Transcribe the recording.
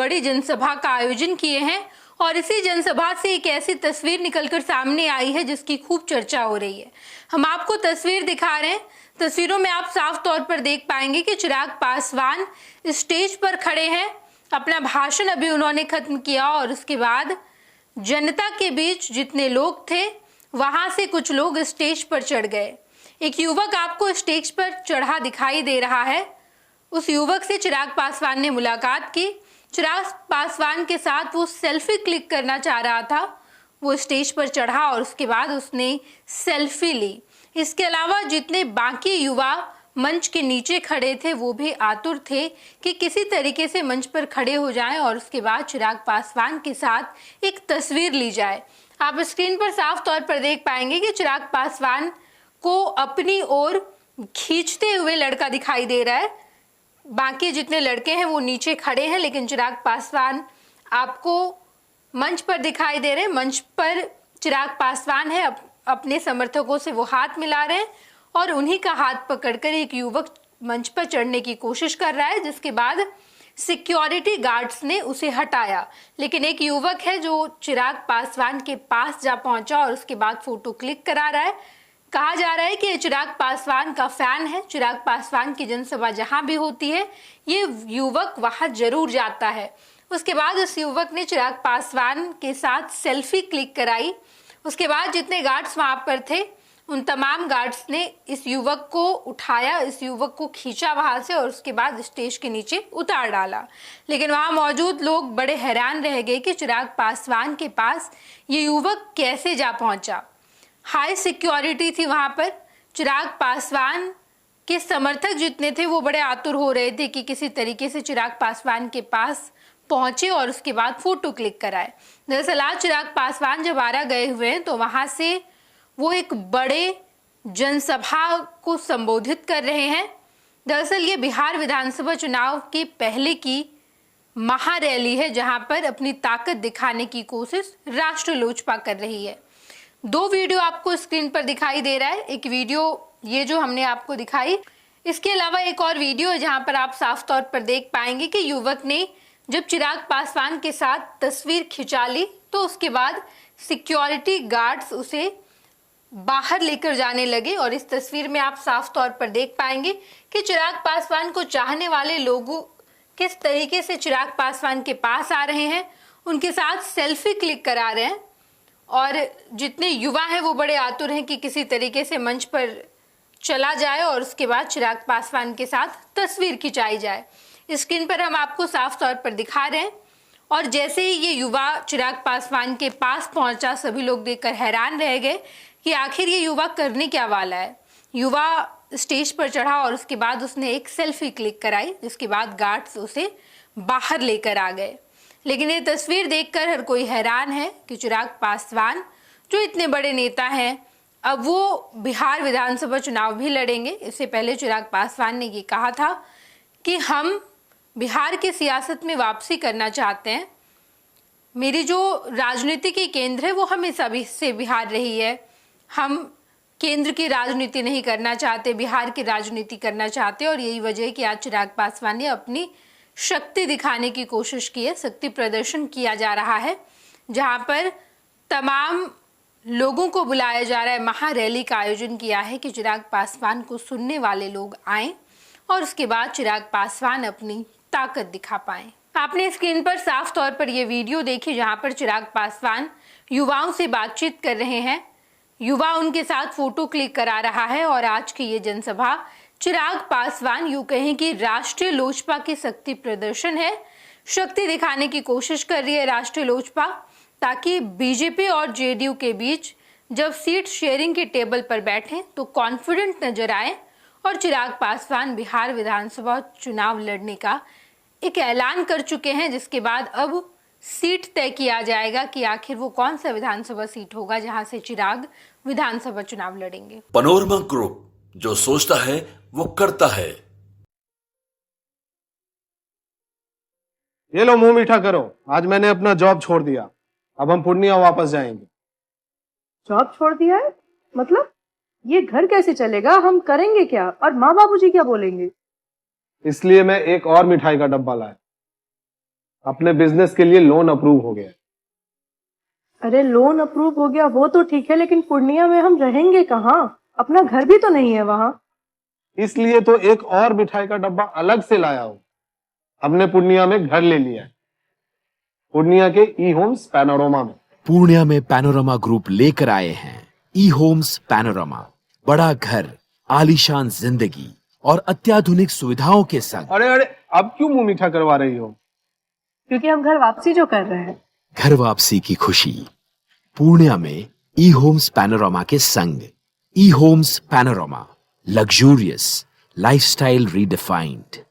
बड़ी जनसभा का आयोजन किए हैं और इसी जनसभा से एक ऐसी तस्वीर निकलकर सामने आई है जिसकी खूब चर्चा हो रही है। हम आपको तस्वीर दिखा रहे हैं। तस्वीरों में आप साफ तौर पर देख पाएंगे कि चिराग पासवान स्टेज पर खड़े हैं। अपना भाषण अभी उन्होंने खत्म किया और उसके बाद जनता के बीच जितने लोग थे वहां से कुछ लोग स्टेज पर चढ़ गए। एक युवक आपको स्टेज पर चढ़ा दिखाई दे रहा है। उस युवक से चिराग पासवान ने मुलाकात की। चिराग पासवान के साथ वो सेल्फी क्लिक करना चाह रहा था। वो स्टेज पर चढ़ा और उसके बाद उसने सेल्फी ली। इसके अलावा जितने बाकी युवा मंच के नीचे खड़े थे वो भी आतुर थे कि किसी तरीके से मंच पर खड़े हो जाएं और उसके बाद चिराग पासवान के साथ एक तस्वीर ली जाए। आप स्क्रीन पर साफ तौर पर देख पाएंगे कि चिराग पासवान को अपनी ओर खींचते हुए लड़का दिखाई दे रहा है। बाकी जितने लड़के हैं वो नीचे खड़े हैं, लेकिन चिराग पासवान आपको मंच पर दिखाई दे रहे हैं। मंच पर चिराग पासवान है, अपने समर्थकों से वो हाथ मिला रहे हैं और उन्हीं का हाथ पकड़कर एक युवक मंच पर चढ़ने की कोशिश कर रहा है, जिसके बाद सिक्योरिटी गार्ड्स ने उसे हटाया। लेकिन एक युवक है जो चिराग पासवान के पास जा पहुंचा और उसके बाद फोटो क्लिक करा रहा है। कहा जा रहा है कि चिराग पासवान का फैन है। चिराग पासवान की जनसभा जहां भी होती है ये युवक वहां जरूर जाता है। उसके बाद उस युवक ने चिराग पासवान के साथ सेल्फी क्लिक कराई। उसके बाद जितने गार्ड्स वहां पर थे उन तमाम गार्ड्स ने इस युवक को उठाया, इस युवक को खींचा वहां से और उसके बाद स्टेज के नीचे उतार डाला। लेकिन वहां मौजूद लोग बड़े हैरान रह गए कि चिराग पासवान के पास ये युवक कैसे जा पहुंचा। हाई सिक्योरिटी थी वहां पर। चिराग पासवान के समर्थक जितने थे वो बड़े आतुर हो रहे थे कि किसी तरीके से चिराग पासवान के पास पहुंचे और उसके बाद फोटो क्लिक कराए। दरअसल आज चिराग पासवान जब आरा गए हुए हैं तो वहां से वो एक बड़े जनसभा को संबोधित कर रहे हैं। दरअसल ये बिहार विधानसभा चुनाव के पहले की महारैली है जहां पर अपनी ताकत दिखाने की कोशिश राष्ट्र लोजपा कर रही है। दो वीडियो आपको स्क्रीन पर दिखाई दे रहा है। एक वीडियो ये जो हमने आपको दिखाई, इसके अलावा एक और वीडियो है जहां पर आप साफ तौर पर देख पाएंगे कि युवक ने जब चिराग पासवान के साथ तस्वीर खिंचा ली तो उसके बाद सिक्योरिटी गार्ड्स उसे बाहर लेकर जाने लगे। और इस तस्वीर में आप साफ तौर पर देख पाएंगे कि चिराग पासवान को चाहने वाले लोगों किस तरीके से चिराग पासवान के पास आ रहे हैं, उनके साथ सेल्फी क्लिक करा रहे हैं और जितने युवा हैं वो बड़े आतुर हैं कि किसी तरीके से मंच पर चला जाए और उसके बाद चिराग पासवान के साथ तस्वीर खिंचाई जाए। स्क्रीन पर हम आपको साफ तौर पर दिखा रहे हैं। और जैसे ही ये युवा चिराग पासवान के पास पहुंचा सभी लोग देखकर हैरान रह गए कि आखिर ये युवा करने क्या वाला है। युवा स्टेज पर चढ़ा और उसके बाद उसने एक सेल्फी क्लिक कराई, जिसके बाद गार्ड्स उसे बाहर लेकर आ गए। लेकिन ये तस्वीर देखकर हर कोई हैरान है कि चिराग पासवान जो इतने बड़े नेता हैं अब वो बिहार विधानसभा चुनाव भी लड़ेंगे। इससे पहले चिराग पासवान ने ये कहा था कि हम बिहार की सियासत में वापसी करना चाहते हैं। मेरी जो राजनीति की केंद्र है वो हमेशा से बिहार रही है। हम केंद्र की राजनीति नहीं करना चाहते, बिहार की राजनीति करना चाहते और यही वजह है कि आज चिराग पासवान ने अपनी शक्ति दिखाने की कोशिश की है। शक्ति प्रदर्शन किया जा रहा है जहां पर तमाम लोगों को बुलाया जा रहा है। महारैली का आयोजन किया है कि चिराग पासवान को सुनने वाले लोग आए और उसके बाद चिराग पासवान अपनी ताकत दिखा पाए। आपने स्क्रीन पर साफ तौर पर यह वीडियो देखी जहां पर चिराग पासवान युवाओं से बातचीत कर रहे हैं। युवा उनके साथ फोटो क्लिक करा रहा है और आज की ये जनसभा चिराग पासवान यूं कहें कि राष्ट्रीय लोजपा की शक्ति प्रदर्शन है। शक्ति दिखाने की कोशिश कर रही है राष्ट्रीय लोजपा ताकि बीजेपी और जेडीयू के बीच जब सीट शेयरिंग के टेबल पर बैठे तो कॉन्फिडेंट नजर आए और चिराग पासवान बिहार विधानसभा चुनाव लड़ने का एक ऐलान कर चुके हैं, जिसके बाद अब सीट तय किया जाएगा कि आखिर वो कौन सा विधानसभा सीट होगा जहां से चिराग विधानसभा चुनाव लड़ेंगे। पनोरमा ग्रुप, जो सोचता है वो करता है। ये लो मुंह मीठा करो, आज मैंने अपना जॉब छोड़ दिया। अब हम पूर्णिया वापस जाएंगे। जॉब छोड़ दिया है? मतलब ये घर कैसे चलेगा? हम करेंगे क्या? और माँ बाबूजी क्या बोलेंगे? इसलिए मैं एक और मिठाई का डब्बा लाया। अपने बिजनेस के लिए लोन अप्रूव हो गया। अरे लोन अप्रूव हो गया वो तो ठीक है, लेकिन पूर्णिया में हम रहेंगे कहाँ? अपना घर भी तो नहीं है वहाँ। इसलिए तो एक और मिठाई का डब्बा अलग से लाया हूं। हमने पूर्णिया में घर ले लिया है, पूर्णिया के ई होम्स पैनोरमा में। पूर्णिया में पैनोरमा ग्रुप लेकर आए हैं ई होम्स पैनोरमा। बड़ा घर, आलीशान जिंदगी और अत्याधुनिक सुविधाओं के संग। अरे अरे, अब क्यों मुंह मीठा करवा रही हो? क्योंकि हम घर वापसी जो कर रहे हैं। घर वापसी की खुशी पूर्णिया में ई होम्स पैनोरमा के संग। ई homes panorama, luxurious lifestyle redefined.